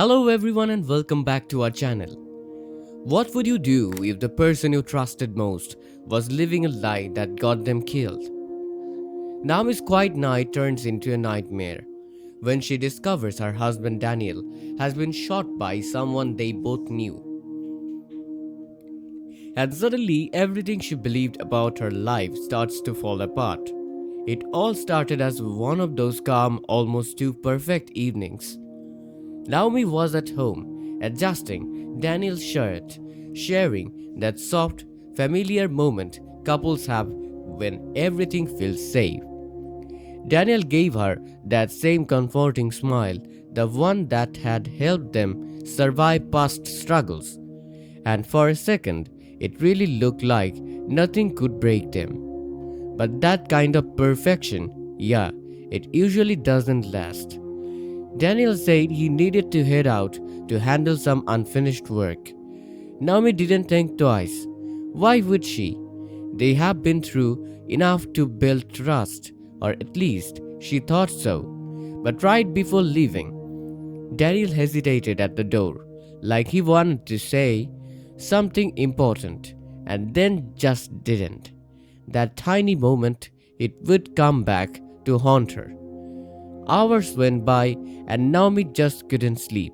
Hello everyone and welcome back to our channel. What would you do if the person you trusted most was living a lie that got them killed? Naomi's quiet night turns into a nightmare when she discovers her husband Daniel has been shot by someone they both knew. And suddenly everything she believed about her life starts to fall apart. It all started as one of those calm, almost too perfect evenings. Naomi was at home, adjusting Daniel's shirt, sharing that soft, familiar moment couples have when everything feels safe. Daniel gave her that same comforting smile, the one that had helped them survive past struggles, and for a second, it really looked like nothing could break them. But that kind of perfection, yeah, it usually doesn't last. Daniel said he needed to head out to handle some unfinished work. Naomi didn't think twice. Why would she? They have been through enough to build trust, or at least she thought so. But right before leaving, Daniel hesitated at the door, like he wanted to say something important, and then just didn't. That tiny moment, it would come back to haunt her. Hours went by and Naomi just couldn't sleep.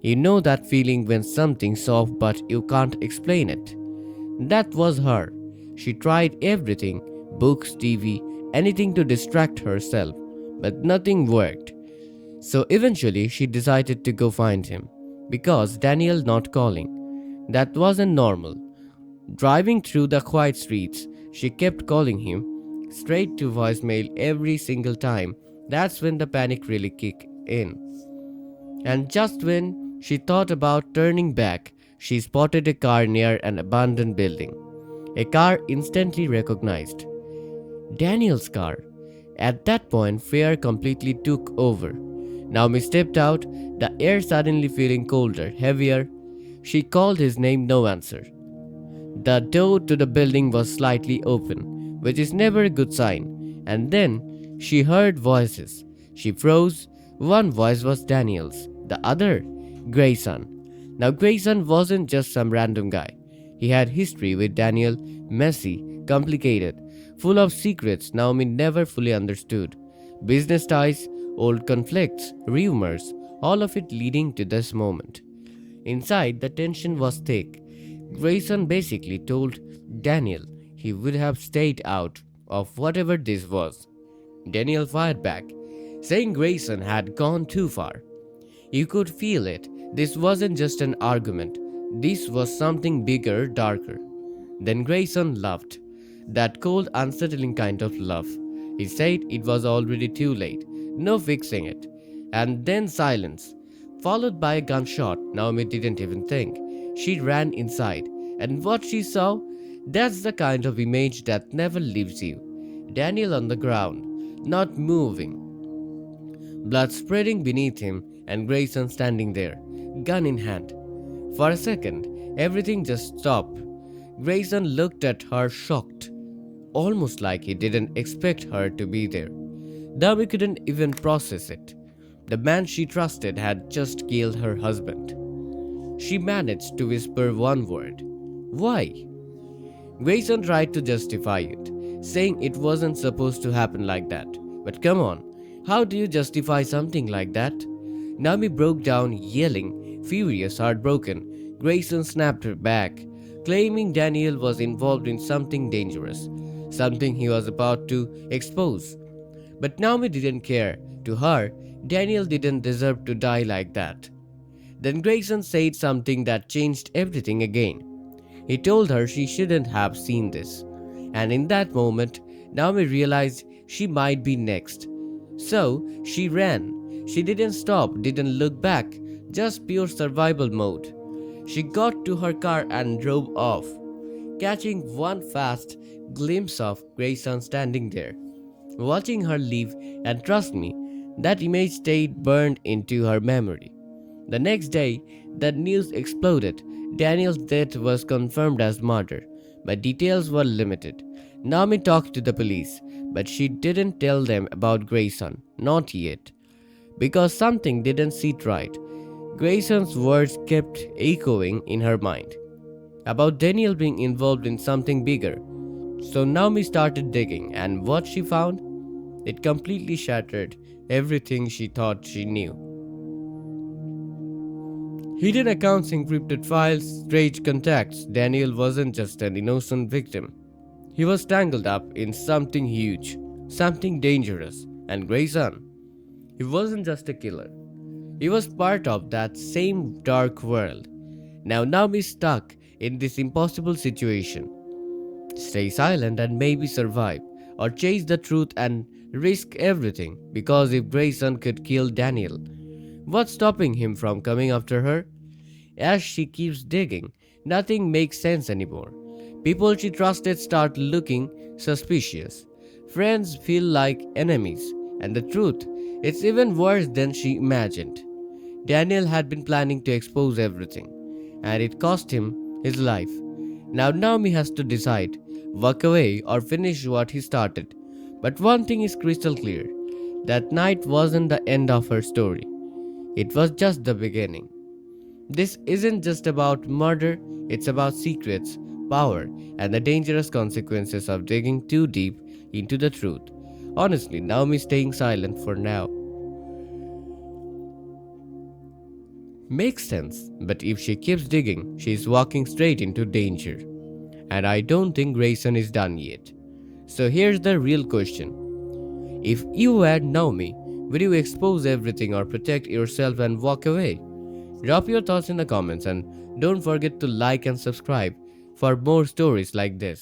You know that feeling when something's soft but you can't explain it. That was her. She tried everything, books, TV, anything to distract herself, but nothing worked. So eventually she decided to go find him, because Daniel not calling. That wasn't normal. Driving through the quiet streets, she kept calling him, straight to voicemail every single time. That's when the panic really kicked in. And just when she thought about turning back, she spotted a car near an abandoned building. A car instantly recognized. Daniel's car. At that point, fear completely took over. Naomi stepped out, the air suddenly feeling colder, heavier. She called his name, no answer. The door to the building was slightly open, which is never a good sign, and then she heard voices. She froze. One voice was Daniel's, the other, Grayson. Now, Grayson wasn't just some random guy. He had history with Daniel, messy, complicated, full of secrets Naomi never fully understood. Business ties, old conflicts, rumors, all of it leading to this moment. Inside, the tension was thick. Grayson basically told Daniel he would have stayed out of whatever this was. Daniel fired back, saying Grayson had gone too far. You could feel it. This wasn't just an argument. This was something bigger, darker. Then Grayson laughed. That cold, unsettling kind of laugh. He said it was already too late. No fixing it. And then silence, followed by a gunshot. Naomi didn't even think. She ran inside. And what she saw? That's the kind of image that never leaves you. Daniel on the ground, not moving. Blood spreading beneath him, and Grayson standing there, gun in hand. For a second, everything just stopped. Grayson looked at her shocked, almost like he didn't expect her to be there. Naomi couldn't even process it. The man she trusted had just killed her husband. She managed to whisper one word. Why? Grayson tried to justify it, saying it wasn't supposed to happen like that. But come on, how do you justify something like that? Naomi broke down, yelling, furious, heartbroken. Grayson snapped her back, claiming Daniel was involved in something dangerous, something he was about to expose. But Naomi didn't care. To her, Daniel didn't deserve to die like that. Then Grayson said something that changed everything again. He told her she shouldn't have seen this. And in that moment, Naomi realized she might be next. So she ran. She didn't stop, didn't look back, just pure survival mode. She got to her car and drove off, catching one fast glimpse of Grayson standing there, watching her leave, and trust me, that image stayed burned into her memory. The next day, the news exploded. Daniel's death was confirmed as murder, but details were limited. Naomi talked to the police, but she didn't tell them about Grayson, not yet, because something didn't sit right. Grayson's words kept echoing in her mind about Daniel being involved in something bigger. So Naomi started digging, and what she found? It completely shattered everything she thought she knew. Hidden accounts, encrypted files, strange contacts. Daniel wasn't just an innocent victim. He was tangled up in something huge, something dangerous. And Grayson, he wasn't just a killer. He was part of that same dark world. Now Naomi's stuck in this impossible situation. Stay silent and maybe survive, or chase the truth and risk everything, because if Grayson could kill Daniel, what's stopping him from coming after her? As she keeps digging, nothing makes sense anymore. People she trusted start looking suspicious. Friends feel like enemies, and the truth, it's even worse than she imagined. Daniel had been planning to expose everything, and it cost him his life. Now Naomi has to decide walk away or finish what he started. But one thing is crystal clear, that night wasn't the end of her story, it was just the beginning. This isn't just about murder, it's about secrets, power, and the dangerous consequences of digging too deep into the truth. Honestly, Naomi staying silent for now makes sense, but if she keeps digging, she's walking straight into danger. And I don't think Grayson is done yet. So here's the real question. If you were Naomi, would you expose everything or protect yourself and walk away? Drop your thoughts in the comments and don't forget to like and subscribe for more stories like this.